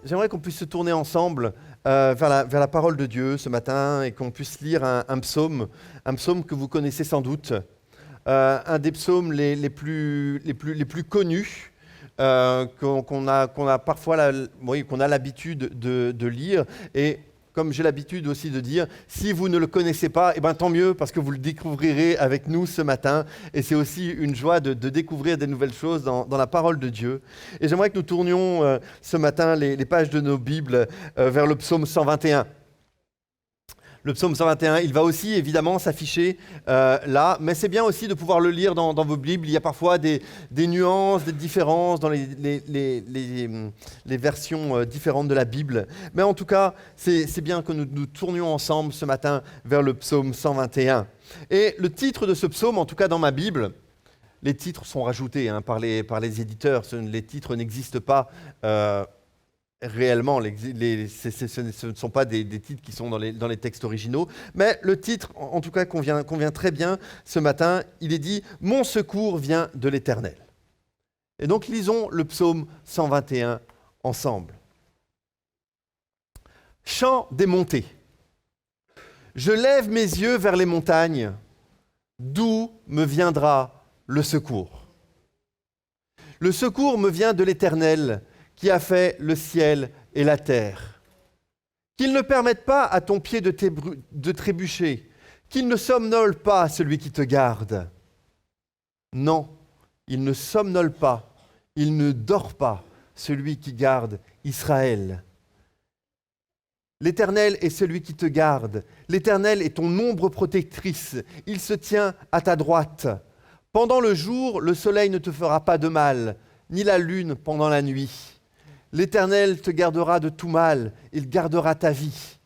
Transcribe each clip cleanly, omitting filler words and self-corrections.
J'aimerais qu'on puisse se tourner ensemble vers la parole de Dieu ce matin et qu'on puisse lire un psaume que vous connaissez sans doute, un des psaumes les plus connus, qu'on a parfois qu'on a l'habitude de lire. Et comme j'ai l'habitude aussi de dire, si vous ne le connaissez pas, tant mieux, parce que vous le découvrirez avec nous ce matin. Et c'est aussi une joie de découvrir des nouvelles choses dans la parole de Dieu. Et j'aimerais que nous tournions ce matin les pages de nos Bibles vers le psaume 121. Le psaume 121, il va aussi évidemment s'afficher là, mais c'est bien aussi de pouvoir le lire dans vos Bibles. Il y a parfois des nuances, des différences dans les versions différentes de la Bible. Mais en tout cas, c'est bien que nous tournions ensemble ce matin vers le psaume 121. Et le titre de ce psaume, en tout cas dans ma Bible, les titres sont rajoutés par les éditeurs. Les titres n'existent pas réellement, ce ne sont pas des titres qui sont dans les textes originaux, mais le titre, en tout cas, convient très bien ce matin. Il est dit « Mon secours vient de l'Éternel ». Et donc, lisons le psaume 121 ensemble. Chant des montées. Je lève mes yeux vers les montagnes. D'où me viendra le secours? Le secours me vient de l'Éternel, qui a fait le ciel et la terre. Qu'il ne permette pas à ton pied de trébucher, qu'il ne somnole pas celui qui te garde. Non, il ne somnole pas, il ne dort pas, celui qui garde Israël. L'Éternel est celui qui te garde. L'Éternel est ton ombre protectrice. Il se tient à ta droite. Pendant le jour, le soleil ne te fera pas de mal, ni la lune pendant la nuit. L'Éternel te gardera de tout mal, il gardera ta vie.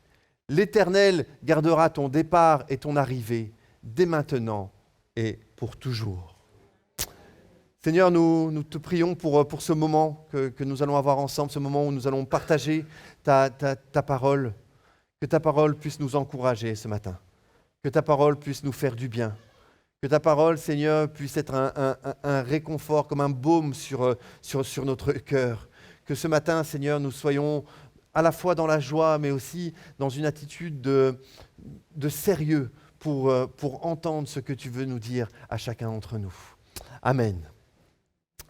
L'Éternel gardera ton départ et ton arrivée, dès maintenant et pour toujours. Seigneur, nous te prions pour ce moment que nous allons avoir ensemble, ce moment où nous allons partager ta parole. Que ta parole puisse nous encourager ce matin. Que ta parole puisse nous faire du bien. Que ta parole, Seigneur, puisse être un réconfort, comme un baume sur notre cœur. Que ce matin, Seigneur, nous soyons à la fois dans la joie, mais aussi dans une attitude de sérieux pour entendre ce que tu veux nous dire à chacun d'entre nous. Amen.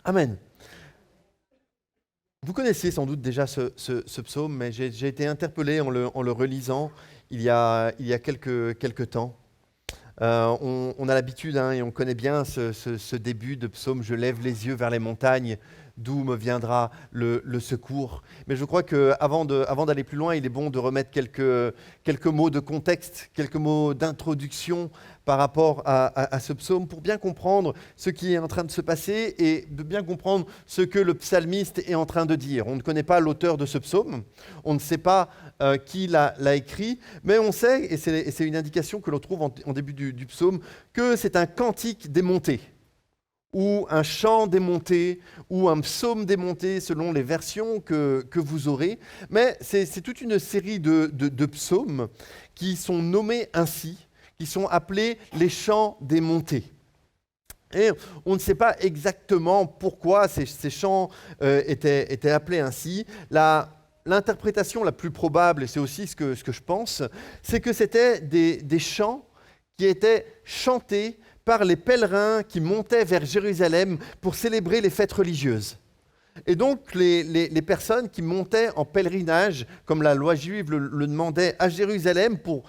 Amen. Vous connaissez sans doute déjà ce psaume, mais j'ai été interpellé en le relisant il y a quelques temps. On a l'habitude et on connaît bien ce début de psaume « Je lève les yeux vers les montagnes ». D'où me viendra le secours. Mais je crois qu'avant d'aller plus loin, il est bon de remettre quelques mots de contexte, quelques mots d'introduction par rapport à ce psaume pour bien comprendre ce qui est en train de se passer et de bien comprendre ce que le psalmiste est en train de dire. On ne connaît pas l'auteur de ce psaume, on ne sait pas qui l'a écrit, mais on sait, et c'est une indication que l'on trouve en début du psaume, que c'est un cantique des montées, ou un chant des montées, ou un psaume des montées, selon les versions que vous aurez. Mais c'est toute une série de psaumes qui sont nommés ainsi, qui sont appelés les chants des montées. Et on ne sait pas exactement pourquoi ces chants étaient appelés ainsi. L'interprétation la plus probable, et c'est aussi ce que je pense, c'est que c'était des chants qui étaient chantés par les pèlerins qui montaient vers Jérusalem pour célébrer les fêtes religieuses. Et donc, les personnes qui montaient en pèlerinage, comme la loi juive le demandait, à Jérusalem pour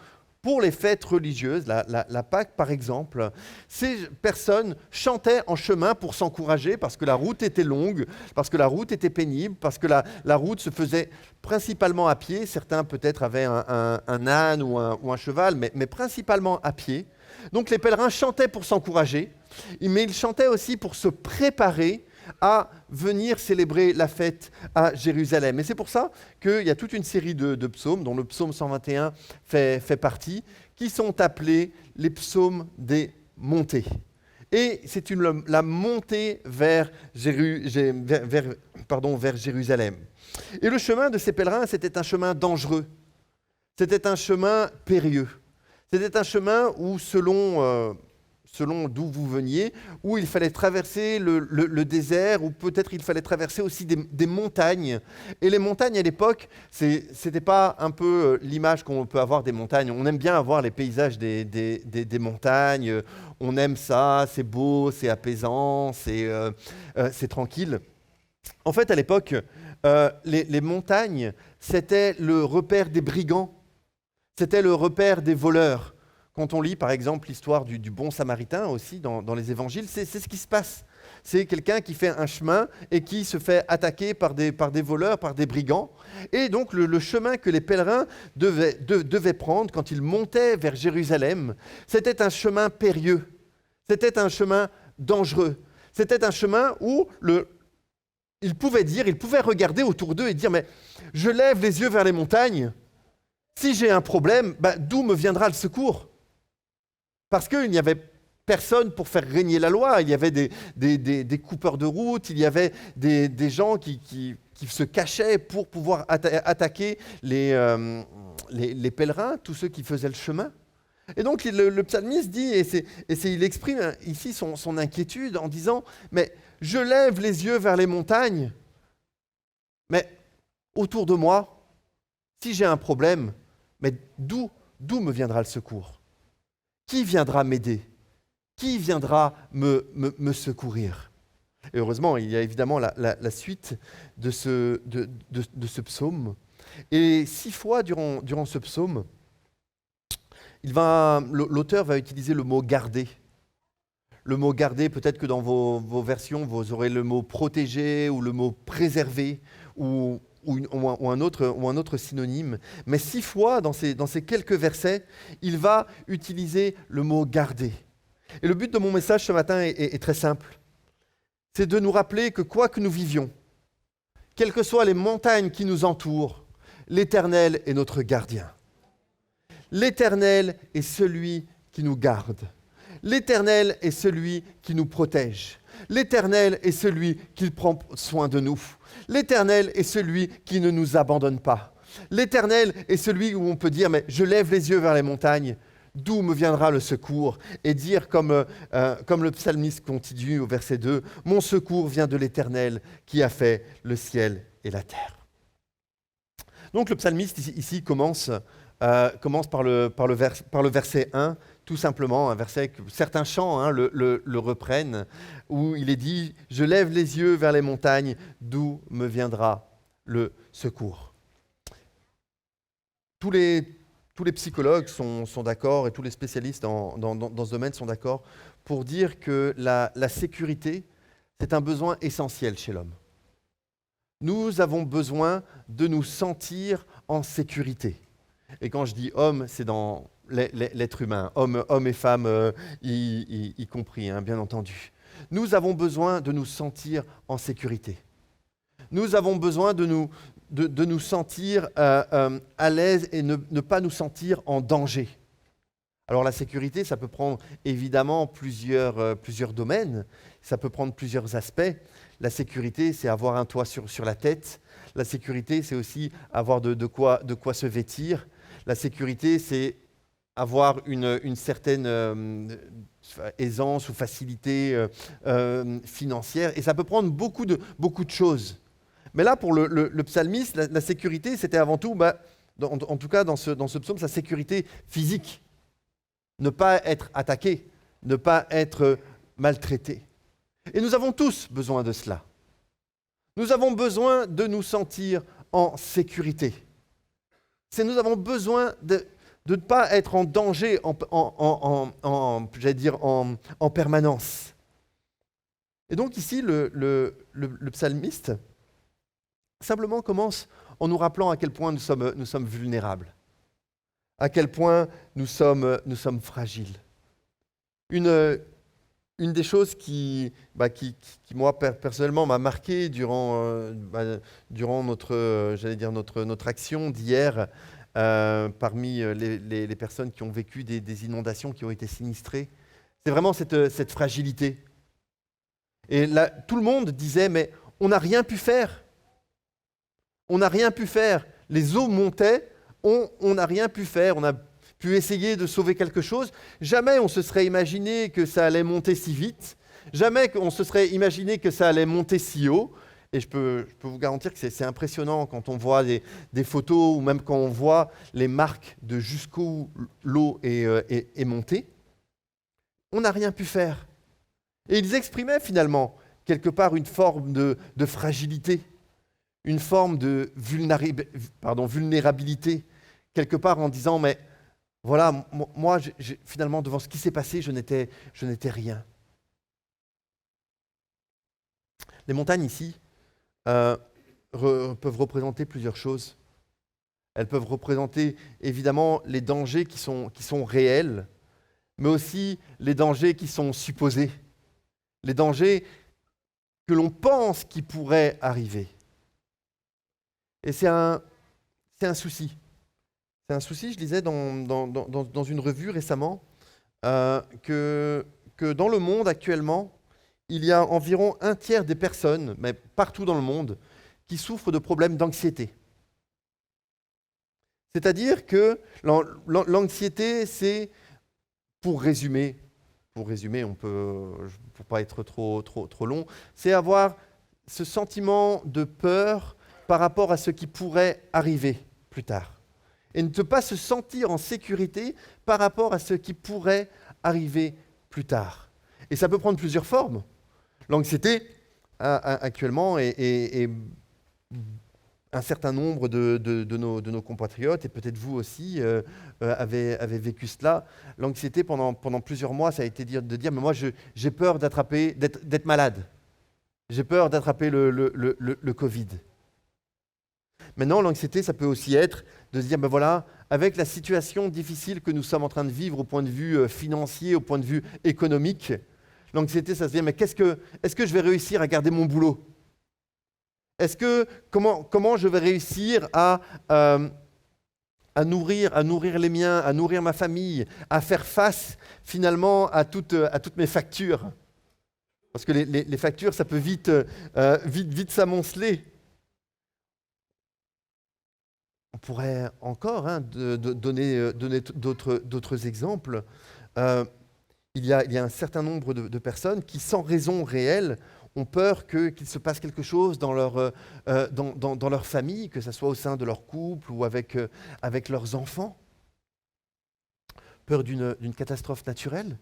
les fêtes religieuses, la Pâque par exemple, ces personnes chantaient en chemin pour s'encourager parce que la route était longue, parce que la route était pénible, parce que la route se faisait principalement à pied. Certains peut-être avaient un âne ou un cheval, mais principalement à pied. Donc les pèlerins chantaient pour s'encourager, mais ils chantaient aussi pour se préparer à venir célébrer la fête à Jérusalem. Et c'est pour ça qu'il y a toute une série de psaumes, dont le psaume 121 fait partie, qui sont appelés les psaumes des montées. Et c'est la montée vers Jérusalem. Et le chemin de ces pèlerins, c'était un chemin dangereux. C'était un chemin périlleux. C'était un chemin où, selon selon d'où vous veniez, où il fallait traverser le désert, ou peut-être il fallait traverser aussi des montagnes. Et les montagnes à l'époque, c'était pas un peu l'image qu'on peut avoir des montagnes. On aime bien avoir les paysages des montagnes, on aime ça, c'est beau, c'est apaisant, c'est tranquille. En fait, à l'époque, les montagnes, c'était le repère des brigands, c'était le repère des voleurs. Quand on lit, par exemple, l'histoire du bon samaritain aussi dans les évangiles, c'est ce qui se passe. C'est quelqu'un qui fait un chemin et qui se fait attaquer par des voleurs, par des brigands. Et donc, le chemin que les pèlerins devaient prendre quand ils montaient vers Jérusalem, c'était un chemin périlleux. C'était un chemin dangereux. C'était un chemin où ils pouvaient regarder autour d'eux et dire « Mais je lève les yeux vers les montagnes. Si j'ai un problème, d'où me viendra le secours ?» Parce qu'il n'y avait personne pour faire régner la loi. Il y avait des coupeurs de route, il y avait des gens qui se cachaient pour pouvoir attaquer les pèlerins, tous ceux qui faisaient le chemin. Et donc le psalmiste dit, il exprime ici son inquiétude en disant « Mais je lève les yeux vers les montagnes, mais autour de moi, si j'ai un problème, mais d'où me viendra le secours ? Qui viendra m'aider ? Qui viendra me secourir ? » Et heureusement, il y a évidemment la suite de ce psaume. Et 6 fois durant ce psaume, l'auteur va utiliser le mot « garder ». Le mot « garder », peut-être que dans vos versions, vous aurez le mot « protéger » ou le mot « préserver » ou un autre synonyme. Mais 6 fois, dans ces quelques versets, il va utiliser le mot « garder ». Et le but de mon message ce matin est très simple. C'est de nous rappeler que quoi que nous vivions, quelles que soient les montagnes qui nous entourent, l'Éternel est notre gardien. L'Éternel est celui qui nous garde. L'Éternel est celui qui nous protège. L'Éternel est celui qui prend soin de nous. L'Éternel est celui qui ne nous abandonne pas. L'Éternel est celui où on peut dire « Mais je lève les yeux vers les montagnes, d'où me viendra le secours ?» Et dire comme le psalmiste continue au verset 2 « Mon secours vient de l'Éternel qui a fait le ciel et la terre. » Donc le psalmiste ici commence par le verset 1, tout simplement, un verset que certains chants le reprennent, où il est dit « Je lève les yeux vers les montagnes, d'où me viendra le secours ?» Tous les psychologues sont d'accord et tous les spécialistes dans ce domaine sont d'accord pour dire que la sécurité, c'est un besoin essentiel chez l'homme. Nous avons besoin de nous sentir en sécurité. Et quand je dis homme, c'est dans l'être humain, homme et femme y compris, bien entendu. Nous avons besoin de nous sentir en sécurité. Nous avons besoin de nous sentir à l'aise et ne pas nous sentir en danger. Alors la sécurité, ça peut prendre évidemment plusieurs domaines, ça peut prendre plusieurs aspects. La sécurité, c'est avoir un toit sur la tête. La sécurité, c'est aussi avoir de quoi se vêtir. La sécurité, c'est avoir une certaine aisance ou facilité financière. Et ça peut prendre beaucoup de choses. Mais là, pour le psalmiste, la sécurité, c'était avant tout, en tout cas dans ce psaume, sa sécurité physique. Ne pas être attaqué, ne pas être maltraité. Et nous avons tous besoin de cela. Nous avons besoin de nous sentir en sécurité. Nous avons besoin de ne pas être en danger en permanence. Et donc ici, le psalmiste simplement commence en nous rappelant à quel point nous sommes vulnérables, à quel point nous sommes fragiles. Une des choses qui moi, personnellement, m'a marqué durant notre action d'hier, parmi les personnes qui ont vécu des inondations, qui ont été sinistrées, c'est vraiment cette fragilité. Et là, tout le monde disait, mais on n'a rien pu faire. On n'a rien pu faire. Les eaux montaient, on n'a rien pu faire. On a pu essayer de sauver quelque chose. Jamais on se serait imaginé que ça allait monter si vite. Jamais on se serait imaginé que ça allait monter si haut. Et je peux vous garantir que c'est impressionnant quand on voit des photos ou même quand on voit les marques de jusqu'où l'eau est montée. On n'a rien pu faire. Et ils exprimaient finalement quelque part une forme de fragilité, une forme de vulnérabilité, quelque part en disant, mais voilà, moi, finalement, devant ce qui s'est passé, je n'étais rien. Les montagnes ici peuvent représenter plusieurs choses. Elles peuvent représenter évidemment les dangers qui sont réels, mais aussi les dangers qui sont supposés, les dangers que l'on pense qui pourraient arriver. Et c'est un souci. C'est un souci, je lisais dans une revue récemment, que dans le monde actuellement, il y a environ 1/3 des personnes, mais partout dans le monde, qui souffrent de problèmes d'anxiété. C'est-à-dire que l'anxiété, c'est, pour résumer, pour pas être trop long, c'est avoir ce sentiment de peur par rapport à ce qui pourrait arriver plus tard. Et ne pas se sentir en sécurité par rapport à ce qui pourrait arriver plus tard. Et ça peut prendre plusieurs formes. L'anxiété, actuellement, est un certain nombre de nos compatriotes, et peut-être vous aussi, avez vécu cela. L'anxiété, pendant plusieurs mois, ça a été de dire, mais moi, j'ai peur d'être malade. J'ai peur d'attraper le Covid. Maintenant, l'anxiété, ça peut aussi être de se dire, ben voilà, avec la situation difficile que nous sommes en train de vivre au point de vue financier, au point de vue économique, l'anxiété, ça se dit, mais est-ce que je vais réussir à garder mon boulot ? Comment je vais réussir à nourrir les miens, à nourrir ma famille, à faire face finalement à toutes mes factures ? Parce que les factures, ça peut vite s'amonceler. On pourrait encore donner d'autres exemples. Il y a un certain nombre de personnes qui, sans raison réelle, ont peur qu'il se passe quelque chose dans leur famille, que ce soit au sein de leur couple ou avec leurs enfants. Peur d'une catastrophe naturelle,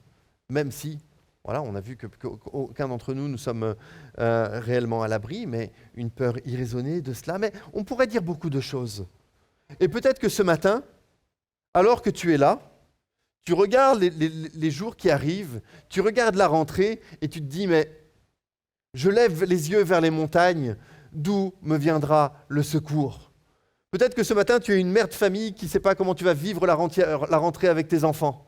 même si, voilà, on a vu qu'aucun d'entre nous sommes réellement à l'abri, mais une peur irraisonnée de cela. Mais on pourrait dire beaucoup de choses. Et peut-être que ce matin, alors que tu es là, tu regardes les jours qui arrivent, tu regardes la rentrée et tu te dis, mais je lève les yeux vers les montagnes, d'où me viendra le secours ? Peut-être que ce matin, tu es une mère de famille qui ne sait pas comment tu vas vivre la rentrée avec tes enfants.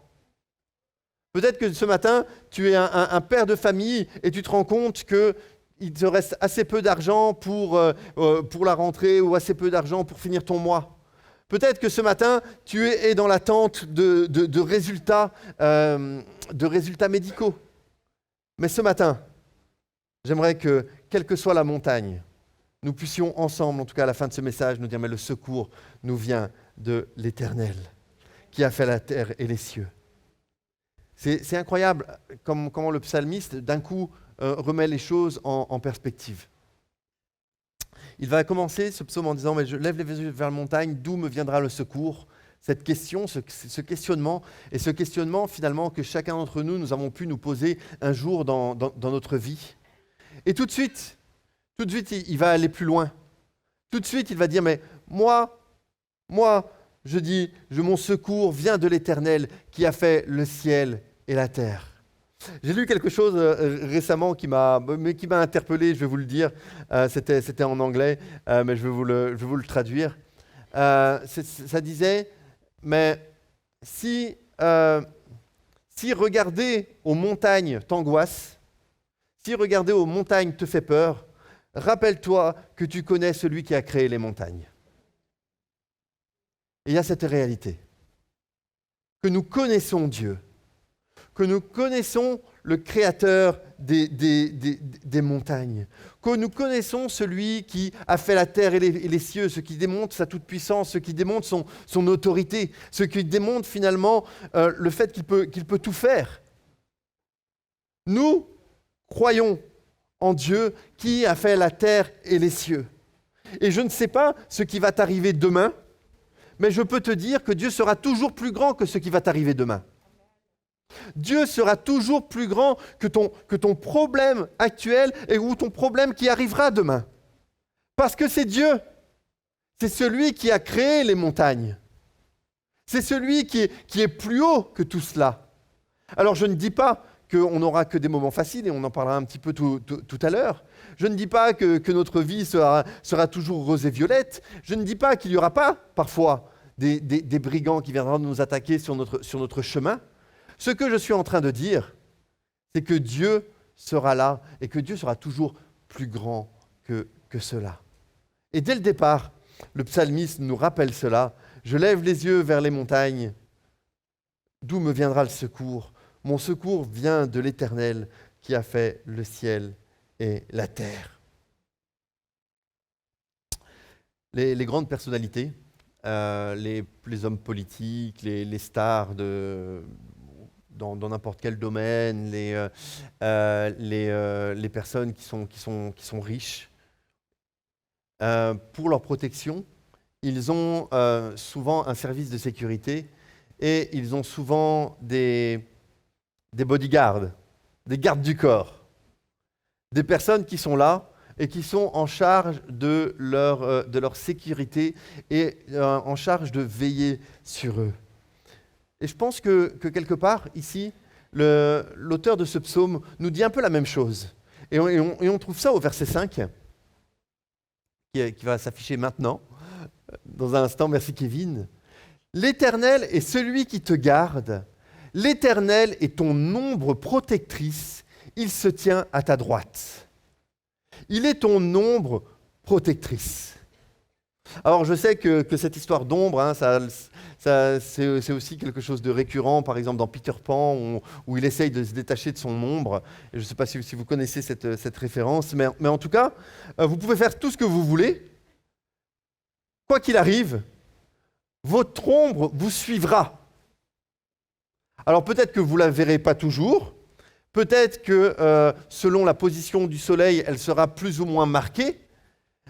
Peut-être que ce matin, tu es un père de famille et tu te rends compte qu'il te reste assez peu d'argent pour la rentrée ou assez peu d'argent pour finir ton mois. Peut-être que ce matin, tu es dans l'attente de résultats médicaux. Mais ce matin, j'aimerais que, quelle que soit la montagne, nous puissions ensemble, en tout cas à la fin de ce message, nous dire, mais le secours nous vient de l'Éternel, qui a fait la terre et les cieux. C'est incroyable comment le psalmiste, d'un coup, remet les choses en perspective. Il va commencer ce psaume en disant, mais je lève les yeux vers la montagne, d'où me viendra le secours ? Cette question, ce questionnement, et ce questionnement finalement que chacun d'entre nous avons pu nous poser un jour dans notre vie. Et tout de suite, il va aller plus loin. Tout de suite, il va dire, mais moi, je dis, mon secours vient de l'Éternel qui a fait le ciel et la terre. J'ai lu quelque chose récemment qui m'a interpellé, je vais vous le dire. C'était en anglais, mais je vais vous le traduire. Ça disait, mais si regarder aux montagnes t'angoisse, si regarder aux montagnes te fait peur, rappelle-toi que tu connais celui qui a créé les montagnes. Et il y a cette réalité, que nous connaissons Dieu, que nous connaissons le Créateur des montagnes, que nous connaissons celui qui a fait la terre et les cieux, ce qui démontre sa toute-puissance, ce qui démontre son autorité, ce qui démontre finalement le fait qu'il peut tout faire. Nous croyons en Dieu qui a fait la terre et les cieux. Et je ne sais pas ce qui va t'arriver demain, mais je peux te dire que Dieu sera toujours plus grand que ce qui va t'arriver demain. Dieu sera toujours plus grand que ton problème actuel ou ton problème qui arrivera demain. Parce que c'est Dieu. C'est celui qui a créé les montagnes. C'est celui qui est plus haut que tout cela. Alors je ne dis pas qu'on n'aura que des moments faciles, et on en parlera un petit peu tout à l'heure. Je ne dis pas que notre vie sera toujours rose et violette. Je ne dis pas qu'il n'y aura pas parfois des brigands qui viendront nous attaquer sur notre chemin. Ce que je suis en train de dire, c'est que Dieu sera là et que Dieu sera toujours plus grand que cela. Et dès le départ, le psalmiste nous rappelle cela. Je lève les yeux vers les montagnes. D'où me viendra le secours ? Mon secours vient de l'Éternel qui a fait le ciel et la terre. Les grandes personnalités, les hommes politiques, les stars dans n'importe quel domaine, les personnes qui sont riches, pour leur protection, ils ont souvent un service de sécurité et ils ont souvent des bodyguards, des gardes du corps, des personnes qui sont là et qui sont en charge de leur sécurité et en charge de veiller sur eux. Et je pense que quelque part, ici, l'auteur de ce psaume nous dit un peu la même chose. Et on trouve ça au verset 5, qui va s'afficher maintenant, dans un instant. Merci Kevin. « L'Éternel est celui qui te garde. L'Éternel est ton ombre protectrice. Il se tient à ta droite. » Il est ton ombre protectrice. Alors je sais que cette histoire d'ombre, c'est aussi quelque chose de récurrent, par exemple dans Peter Pan, où il essaye de se détacher de son ombre. Et je ne sais pas si vous connaissez cette référence, mais en tout cas, vous pouvez faire tout ce que vous voulez. Quoi qu'il arrive, votre ombre vous suivra. Alors peut-être que vous ne la verrez pas toujours, peut-être que selon la position du soleil, elle sera plus ou moins marquée,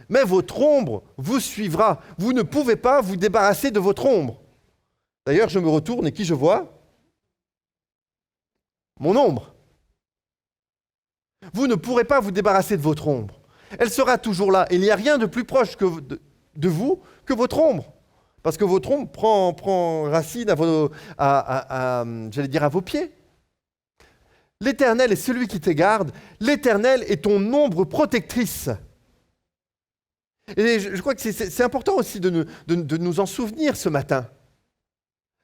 mais votre ombre vous suivra. Vous ne pouvez pas vous débarrasser de votre ombre. D'ailleurs, je me retourne et qui je vois ? Mon ombre. Vous ne pourrez pas vous débarrasser de votre ombre. Elle sera toujours là. Et il n'y a rien de plus proche de vous que votre ombre. Parce que votre ombre prend racine à vos pieds. L'Éternel est celui qui te garde. L'Éternel est ton ombre protectrice. Et je crois que c'est important aussi de nous en souvenir ce matin.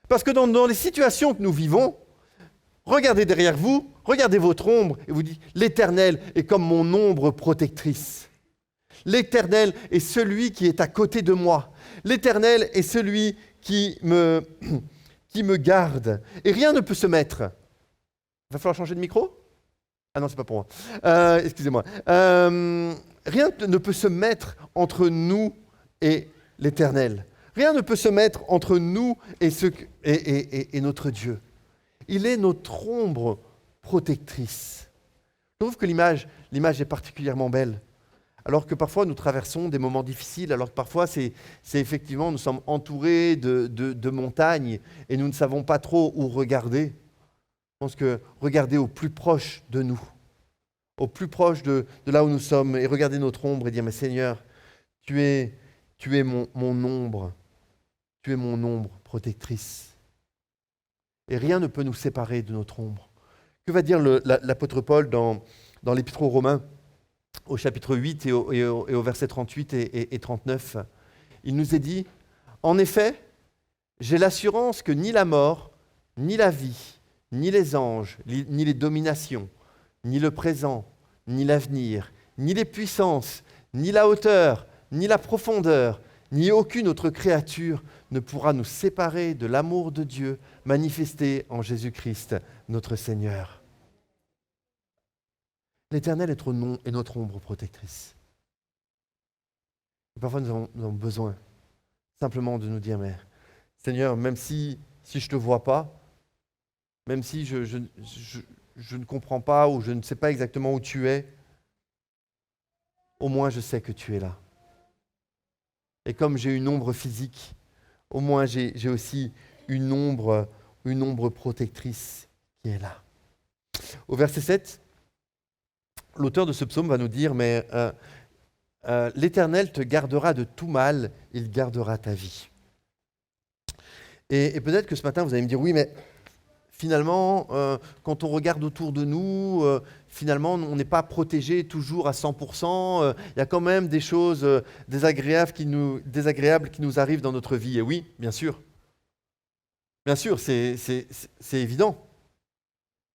Parce que dans les situations que nous vivons, regardez derrière vous, regardez votre ombre et vous dites « L'Éternel est comme mon ombre protectrice. L'Éternel est celui qui est à côté de moi. L'Éternel est celui qui me garde. Et rien ne peut se mettre. » Il va falloir changer de micro ? Ah non, c'est pas pour moi. Excusez-moi. Rien ne peut se mettre entre nous et l'Éternel. Rien ne peut se mettre entre nous et notre Dieu. Il est notre ombre protectrice. Je trouve que l'image est particulièrement belle. Alors que parfois nous traversons des moments difficiles, alors que parfois c'est effectivement, nous sommes entourés de montagnes et nous ne savons pas trop où regarder. Je pense que regarder au plus proche de nous, au plus proche de là où nous sommes, et regarder notre ombre et dire « Mais Seigneur, tu es mon ombre, tu es mon ombre protectrice. » Et rien ne peut nous séparer de notre ombre. Que va dire l'apôtre Paul dans l'Épître aux Romains, au chapitre 8 et au verset 38 et 39 ? Il nous est dit « En effet, j'ai l'assurance que ni la mort, ni la vie, ni les anges, ni les dominations, ni le présent, ni l'avenir, ni les puissances, ni la hauteur, ni la profondeur, ni aucune autre créature ne pourra nous séparer de l'amour de Dieu manifesté en Jésus-Christ, notre Seigneur. » L'Éternel est notre ombre protectrice. Et parfois, nous avons besoin simplement de nous dire, mais Seigneur, même si je ne te vois pas, même si je ne comprends pas ou je ne sais pas exactement où tu es, au moins je sais que tu es là. Et comme j'ai une ombre physique, au moins j'ai aussi une ombre protectrice qui est là. Au verset 7, l'auteur de ce psaume va nous dire, mais l'Éternel te gardera de tout mal, il gardera ta vie. Et peut-être que ce matin, vous allez me dire, oui, mais finalement, quand on regarde autour de nous, finalement, on n'est pas protégé toujours à 100%. Il y a quand même des choses désagréables qui nous arrivent dans notre vie. Et oui, bien sûr. Bien sûr, c'est évident.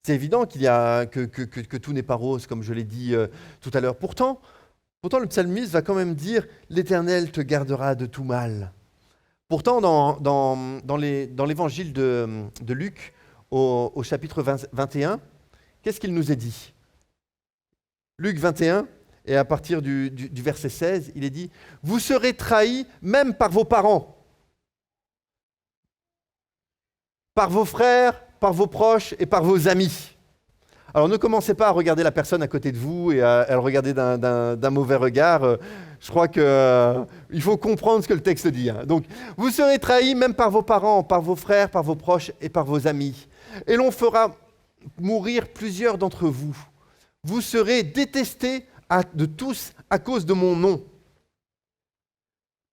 C'est évident que tout n'est pas rose, comme je l'ai dit tout à l'heure. Pourtant, le psalmiste va quand même dire « L'Éternel te gardera de tout mal ». Pourtant, dans l'évangile de Luc, au chapitre 21, qu'est-ce qu'il nous est dit? Luc 21, et à partir du verset 16, il est dit « Vous serez trahis même par vos parents, par vos frères, par vos proches et par vos amis. » Alors ne commencez pas à regarder la personne à côté de vous et à le regarder d'un mauvais regard. Je crois qu'il faut comprendre ce que le texte dit. Donc, vous serez trahis même par vos parents, par vos frères, par vos proches et par vos amis. Et l'on fera mourir plusieurs d'entre vous. Vous serez détestés de tous à cause de mon nom.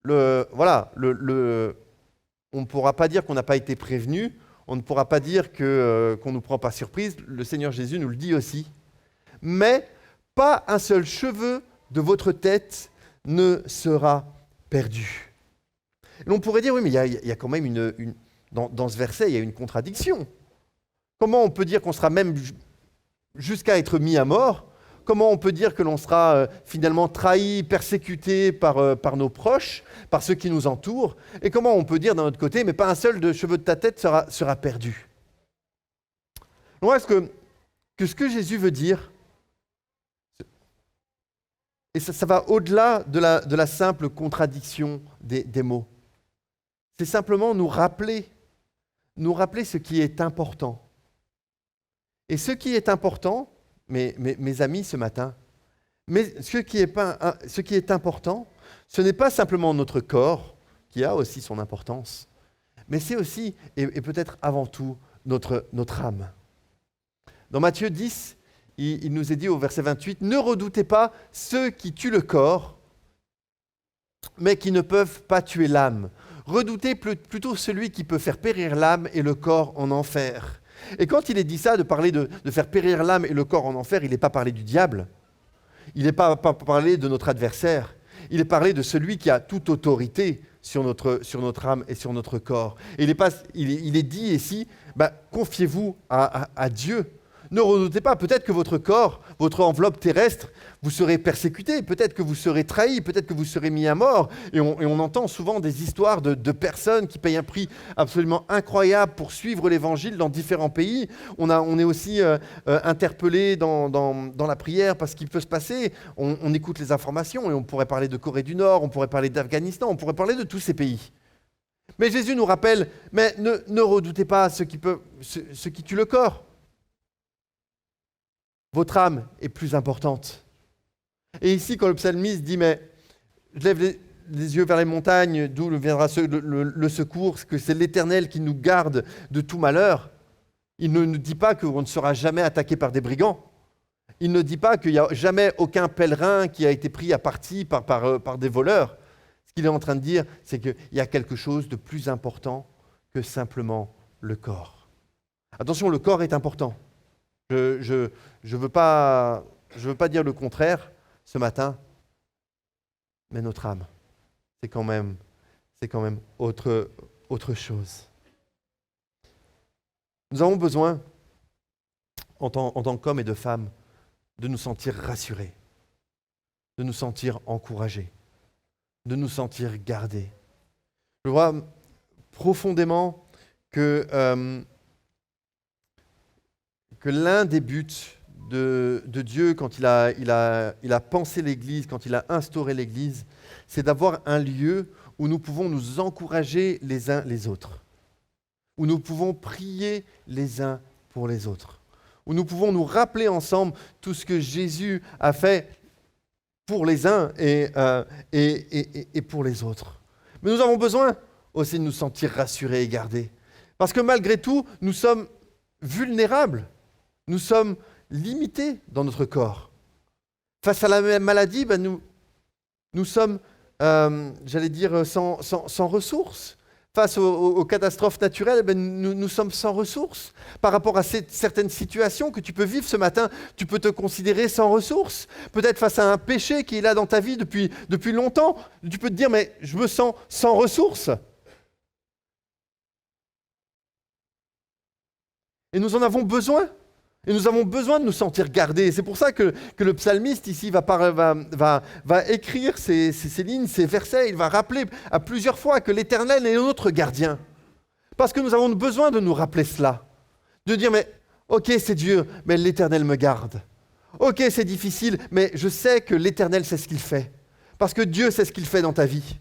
On ne pourra pas dire qu'on n'a pas été prévenu. On ne pourra pas dire qu'on ne nous prend pas surprise. Le Seigneur Jésus nous le dit aussi. Mais pas un seul cheveu de votre tête ne sera perdu. Et on pourrait dire, oui, mais il y a quand même dans ce verset, il y a une contradiction. Comment on peut dire qu'on sera même jusqu'à être mis à mort? Comment on peut dire que l'on sera finalement trahi, persécuté par nos proches, par ceux qui nous entourent? Et comment on peut dire d'un autre côté, mais pas un seul de cheveu de ta tête sera perdu? Donc, est-ce que ce que Jésus veut dire, et ça va au-delà de la simple contradiction des mots, c'est simplement nous rappeler ce qui est important. Et ce qui est important, mes amis, ce matin, mais ce qui est important, ce n'est pas simplement notre corps, qui a aussi son importance, mais c'est aussi, et peut-être avant tout, notre âme. Dans Matthieu 10, il nous est dit au verset 28, « Ne redoutez pas ceux qui tuent le corps, mais qui ne peuvent pas tuer l'âme. Redoutez plutôt celui qui peut faire périr l'âme et le corps en enfer. » Et quand il est dit ça, de parler de faire périr l'âme et le corps en enfer, il n'est pas parlé du diable. Il n'est pas parlé de notre adversaire. Il est parlé de celui qui a toute autorité sur notre âme et sur notre corps. Et il est dit ici, confiez-vous à Dieu. Ne redoutez pas, peut-être que votre corps, votre enveloppe terrestre, vous serez persécuté, peut-être que vous serez trahi, peut-être que vous serez mis à mort. Et on entend souvent des histoires de personnes qui payent un prix absolument incroyable pour suivre l'Évangile dans différents pays. On est aussi interpellé dans la prière parce qu'il peut se passer. On écoute les informations et on pourrait parler de Corée du Nord, on pourrait parler d'Afghanistan, on pourrait parler de tous ces pays. Mais Jésus nous rappelle, mais ne redoutez pas ceux qui tuent le corps. Votre âme est plus importante. Et ici, quand le psalmiste dit, mais je lève les yeux vers les montagnes, d'où viendra le secours, que c'est l'Éternel qui nous garde de tout malheur, il ne nous dit pas qu'on ne sera jamais attaqué par des brigands. Il ne dit pas qu'il n'y a jamais aucun pèlerin qui a été pris à partie par des voleurs. Ce qu'il est en train de dire, c'est qu'il y a quelque chose de plus important que simplement le corps. Attention, le corps est important. Je veux pas dire le contraire ce matin, mais notre âme, c'est quand même autre chose. Nous avons besoin, en tant qu'hommes et de femmes, de nous sentir rassurés, de nous sentir encouragés, de nous sentir gardés. Je vois profondément que l'un des buts de Dieu quand il a pensé l'Église, quand il a instauré l'Église, c'est d'avoir un lieu où nous pouvons nous encourager les uns les autres, où nous pouvons prier les uns pour les autres, où nous pouvons nous rappeler ensemble tout ce que Jésus a fait pour les uns et pour les autres. Mais nous avons besoin aussi de nous sentir rassurés et gardés. Parce que malgré tout, nous sommes vulnérables, nous sommes limités dans notre corps. Face à la maladie, nous sommes, sans ressources. Face aux catastrophes naturelles, nous sommes sans ressources. Par rapport à certaines situations que tu peux vivre ce matin, tu peux te considérer sans ressources. Peut-être face à un péché qui est là dans ta vie depuis longtemps, tu peux te dire, mais je me sens sans ressources. Et nous en avons besoin. Et nous avons besoin de nous sentir gardés. C'est pour ça que le psalmiste ici va écrire ces lignes, ces versets. Il va rappeler à plusieurs fois que l'Éternel est notre gardien. Parce que nous avons besoin de nous rappeler cela. De dire, mais ok, c'est Dieu, mais l'Éternel me garde. Ok, c'est difficile, mais je sais que l'Éternel sait ce qu'il fait. Parce que Dieu sait ce qu'il fait dans ta vie.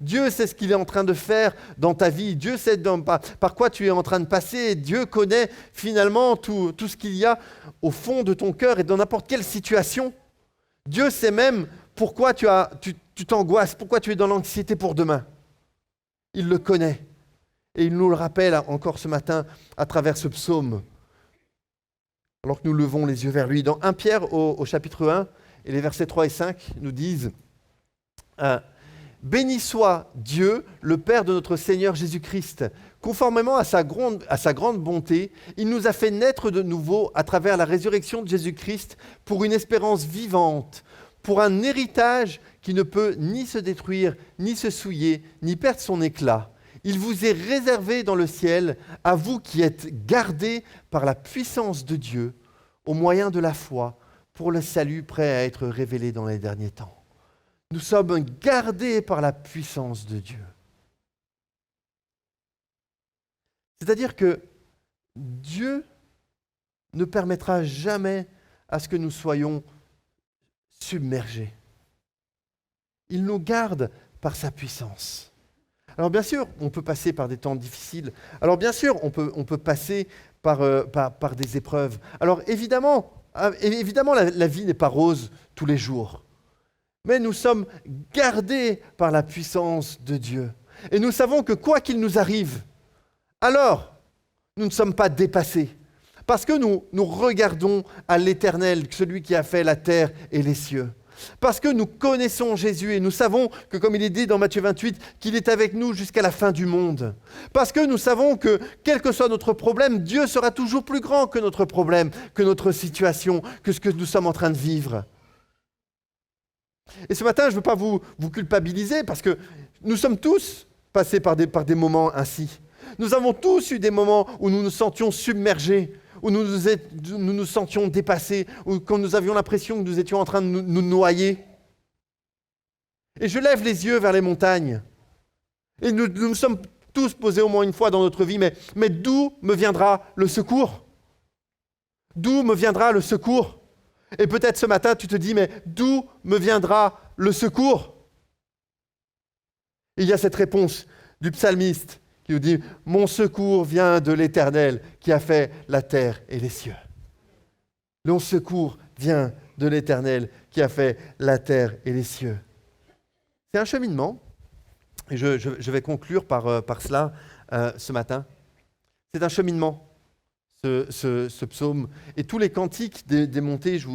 Dieu sait ce qu'il est en train de faire dans ta vie. Dieu sait par quoi tu es en train de passer. Dieu connaît finalement tout ce qu'il y a au fond de ton cœur et dans n'importe quelle situation. Dieu sait même pourquoi tu t'angoisses, pourquoi tu es dans l'anxiété pour demain. Il le connaît. Et il nous le rappelle encore ce matin à travers ce psaume. Alors que nous levons les yeux vers lui. Dans 1 Pierre au chapitre 1, et les versets 3 et 5 nous disent béni soit Dieu, le Père de notre Seigneur Jésus-Christ. Conformément à sa grande bonté, il nous a fait naître de nouveau à travers la résurrection de Jésus-Christ pour une espérance vivante, pour un héritage qui ne peut ni se détruire, ni se souiller, ni perdre son éclat. Il vous est réservé dans le ciel, à vous qui êtes gardés par la puissance de Dieu, au moyen de la foi, pour le salut prêt à être révélé dans les derniers temps. Nous sommes gardés par la puissance de Dieu. C'est-à-dire que Dieu ne permettra jamais à ce que nous soyons submergés. Il nous garde par sa puissance. Alors bien sûr, on peut passer par des temps difficiles. Alors bien sûr, on peut passer par des épreuves. Alors évidemment la vie n'est pas rose tous les jours. Mais nous sommes gardés par la puissance de Dieu. Et nous savons que quoi qu'il nous arrive, alors nous ne sommes pas dépassés. Parce que nous regardons à l'Éternel, celui qui a fait la terre et les cieux. Parce que nous connaissons Jésus et nous savons que, comme il est dit dans Matthieu 28, qu'il est avec nous jusqu'à la fin du monde. Parce que nous savons que, quel que soit notre problème, Dieu sera toujours plus grand que notre problème, que notre situation, que ce que nous sommes en train de vivre. Et ce matin, je ne veux pas vous culpabiliser parce que nous sommes tous passés par des moments ainsi. Nous avons tous eu des moments où nous nous sentions submergés, où nous nous sentions dépassés, où quand nous avions l'impression que nous étions en train de nous noyer. Et je lève les yeux vers les montagnes. Et nous nous sommes tous posés au moins une fois dans notre vie, mais d'où me viendra le secours ? D'où me viendra le secours ? Et peut-être ce matin, tu te dis, mais d'où me viendra le secours ? Et il y a cette réponse du psalmiste qui nous dit, mon secours vient de l'Éternel qui a fait la terre et les cieux. Mon secours vient de l'Éternel qui a fait la terre et les cieux. C'est un cheminement, et je vais conclure par cela ce matin. C'est un cheminement. Ce psaume et tous les cantiques des montées, je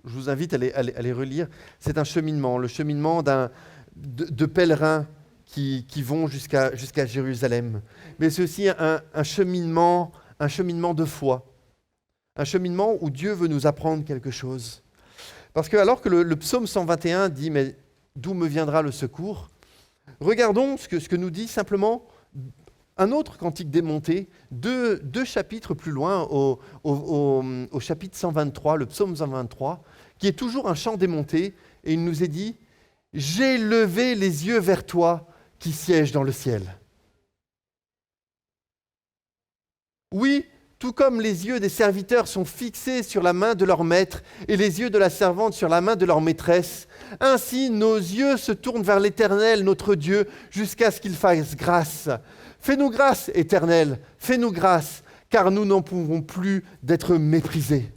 vous invite à les relire. C'est un cheminement, le cheminement de pèlerins qui vont jusqu'à Jérusalem. Mais c'est aussi un cheminement de foi, un cheminement où Dieu veut nous apprendre quelque chose. Parce que alors que le psaume 121 dit « Mais d'où me viendra le secours ?» Regardons ce que nous dit simplement un autre cantique des montées, deux chapitres plus loin, au chapitre 123, le psaume 123, qui est toujours un chant des montées, et il nous est dit « J'ai levé les yeux vers toi qui sièges dans le ciel. » Oui, Tout comme les yeux des serviteurs sont fixés sur la main de leur maître et les yeux de la servante sur la main de leur maîtresse, ainsi nos yeux se tournent vers l'Éternel, notre Dieu, jusqu'à ce qu'il fasse grâce. Fais-nous grâce, Éternel, fais-nous grâce, car nous n'en pouvons plus d'être méprisés.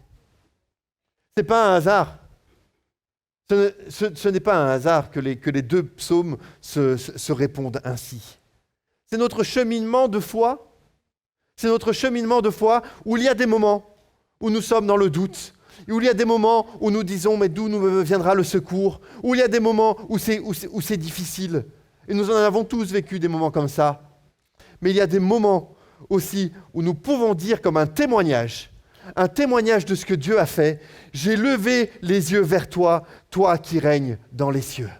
Ce n'est pas un hasard. Ce n'est pas un hasard que les deux psaumes se répondent ainsi. C'est notre cheminement de foi. C'est notre cheminement de foi où il y a des moments où nous sommes dans le doute, où il y a des moments où nous disons « mais d'où nous viendra le secours ?» Où il y a des moments où c'est difficile. Et nous en avons tous vécu des moments comme ça. Mais il y a des moments aussi où nous pouvons dire comme un témoignage de ce que Dieu a fait. « J'ai levé les yeux vers toi, toi qui règnes dans les cieux. »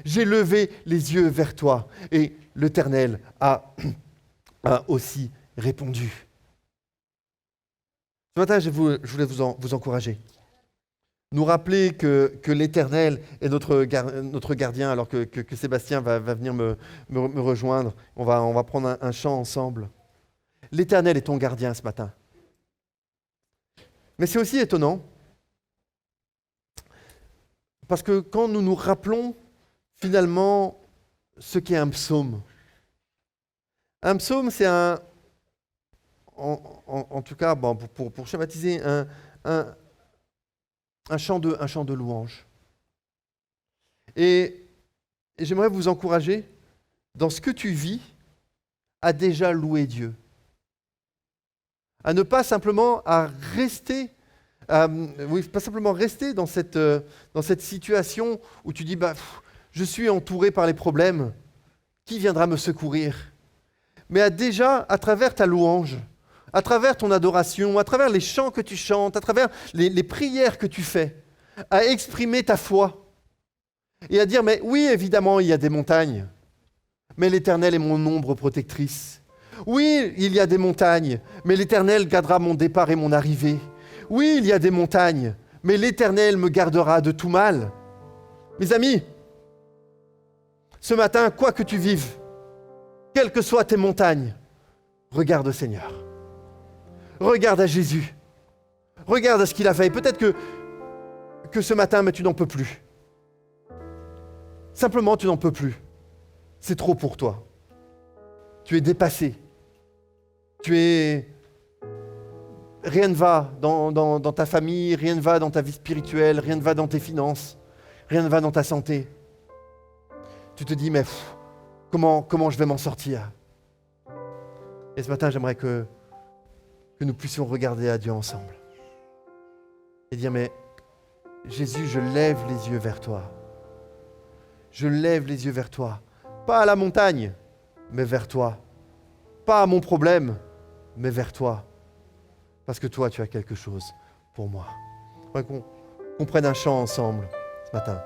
J'ai levé les yeux vers toi. Et l'Éternel a aussi répondu. Ce matin, je voulais vous encourager. Nous rappeler que l'Éternel est notre gardien, alors que Sébastien va venir me rejoindre. On va prendre un chant ensemble. L'Éternel est ton gardien ce matin. Mais c'est aussi étonnant, parce que quand nous nous rappelons finalement ce qu'est un psaume, c'est en tout cas, bon, pour schématiser, un chant de louange. Et j'aimerais vous encourager, dans ce que tu vis, à déjà louer Dieu. À ne pas simplement rester dans cette situation où tu dis je suis entouré par les problèmes, qui viendra me secourir? Mais à déjà, à travers ta louange, à travers ton adoration, à travers les chants que tu chantes, à travers les prières que tu fais, à exprimer ta foi et à dire mais oui, évidemment, il y a des montagnes, mais l'Éternel est mon ombre protectrice. Oui, il y a des montagnes, mais l'Éternel gardera mon départ et mon arrivée. Oui, il y a des montagnes, mais l'Éternel me gardera de tout mal. Mes amis, ce matin, quoi que tu vives, quelles que soient tes montagnes, regarde au Seigneur. Regarde à Jésus. Regarde à ce qu'il a fait. Peut-être que ce matin, mais tu n'en peux plus. Simplement, tu n'en peux plus. C'est trop pour toi. Tu es dépassé. Rien ne va dans ta famille, rien ne va dans ta vie spirituelle, rien ne va dans tes finances, rien ne va dans ta santé. Tu te dis, mais comment je vais m'en sortir? Et ce matin, j'aimerais que nous puissions regarder à Dieu ensemble et dire, mais Jésus, je lève les yeux vers toi. Je lève les yeux vers toi. Pas à la montagne, mais vers toi. Pas à mon problème, mais vers toi. Parce que toi, tu as quelque chose pour moi. J'aimerais qu'on prenne un chant ensemble ce matin.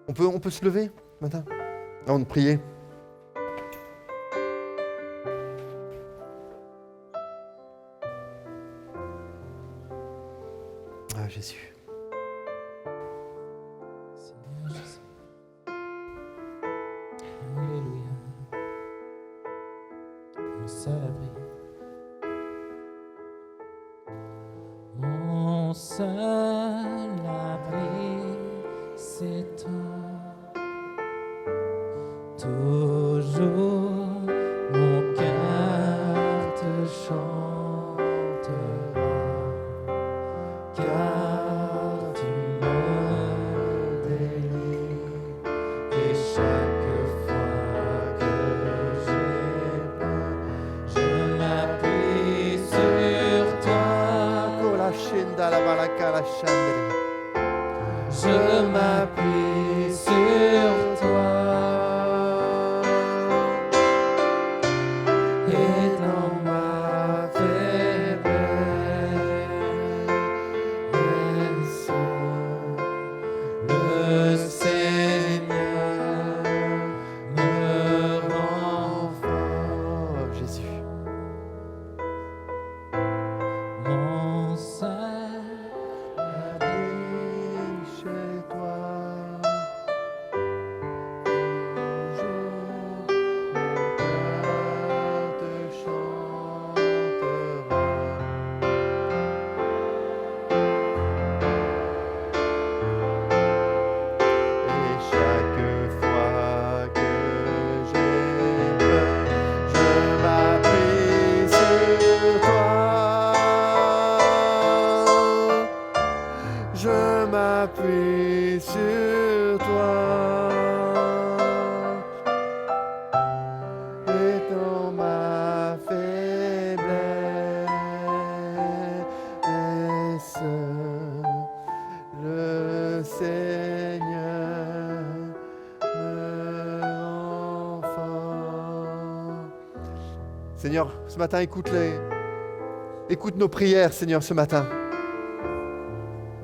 On peut se lever ce matin avant de prier. Ah, Jésus. Seigneur Jésus. Alléluia. Mon seul abri. Mon seul abri, c'est toi. Toujours mon cœur te chantera, car tu me délivres. Et chaque fois que j'ai peur, je m'appuie sur toi. Je m'appuie sur toi. Et dans ma faiblesse, le Seigneur me rend fort. Jésus. Mon seul Abri chez toi. m'appuie sur toi. Et dans ma faiblesse, le Seigneur me rend fort. Seigneur, ce matin, écoute nos prières, Seigneur, ce matin.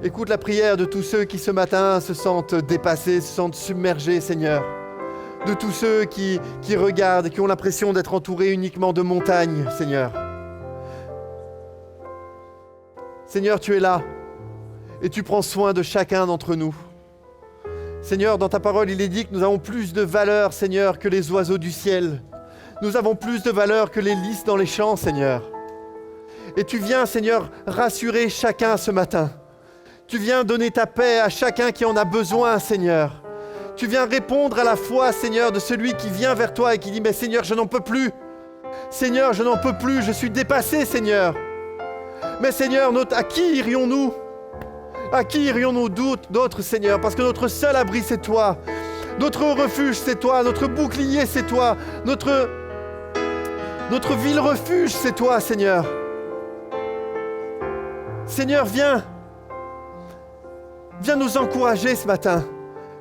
Écoute la prière de tous ceux qui, ce matin, se sentent dépassés, se sentent submergés, Seigneur. De tous ceux qui regardent et qui ont l'impression d'être entourés uniquement de montagnes, Seigneur. Seigneur, tu es là et tu prends soin de chacun d'entre nous. Seigneur, dans ta parole, il est dit que nous avons plus de valeur, Seigneur, que les oiseaux du ciel. Nous avons plus de valeur que les lys dans les champs, Seigneur. Et tu viens, Seigneur, rassurer chacun ce matin. Tu viens donner ta paix à chacun qui en a besoin, Seigneur. Tu viens répondre à la foi, Seigneur, de celui qui vient vers toi et qui dit « Mais Seigneur, je n'en peux plus. Seigneur, je n'en peux plus, je suis dépassé, Seigneur. » Mais Seigneur, à qui irions-nous? À qui irions-nous d'autres, Seigneur? Parce que notre seul abri, c'est toi. Notre refuge, c'est toi. Notre bouclier, c'est toi. Notre ville refuge, c'est toi, Seigneur. Seigneur, viens nous encourager ce matin.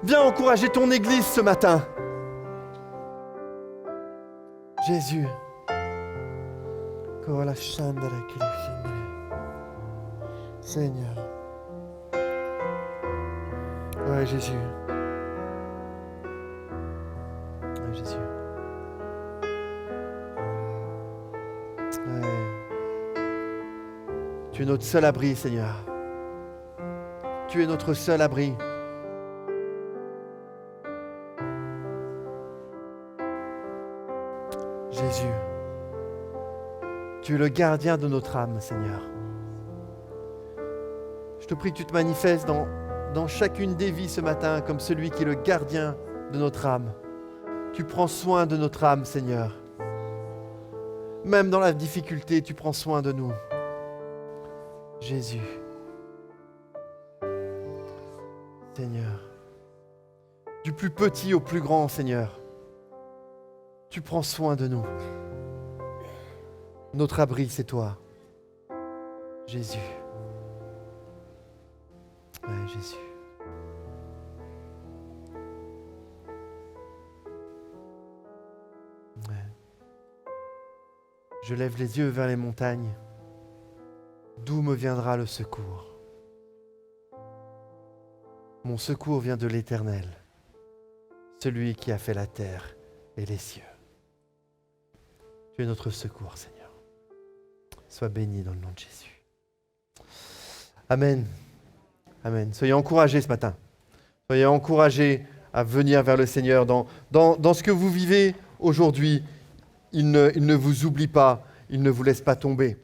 Viens encourager ton Église ce matin. Jésus. Seigneur. Ouais, Jésus. Ouais, Jésus. Ouais. Tu es notre seul abri, Seigneur. Tu es notre seul abri. Jésus, tu es le gardien de notre âme, Seigneur. Je te prie que tu te manifestes dans chacune des vies ce matin comme celui qui est le gardien de notre âme. Tu prends soin de notre âme, Seigneur. Même dans la difficulté, tu prends soin de nous. Jésus. Seigneur. Du plus petit au plus grand, Seigneur. Tu prends soin de nous. Notre abri, c'est toi. Jésus. Ouais, Jésus. Ouais. Je lève les yeux vers les montagnes. D'où me viendra le secours? Mon secours vient de l'Éternel, celui qui a fait la terre et les cieux. Tu es notre secours, Seigneur. Sois béni dans le nom de Jésus. Amen. Amen. Soyez encouragés ce matin. Soyez encouragés à venir vers le Seigneur. Dans ce que vous vivez aujourd'hui, il ne vous oublie pas, il ne vous laisse pas tomber.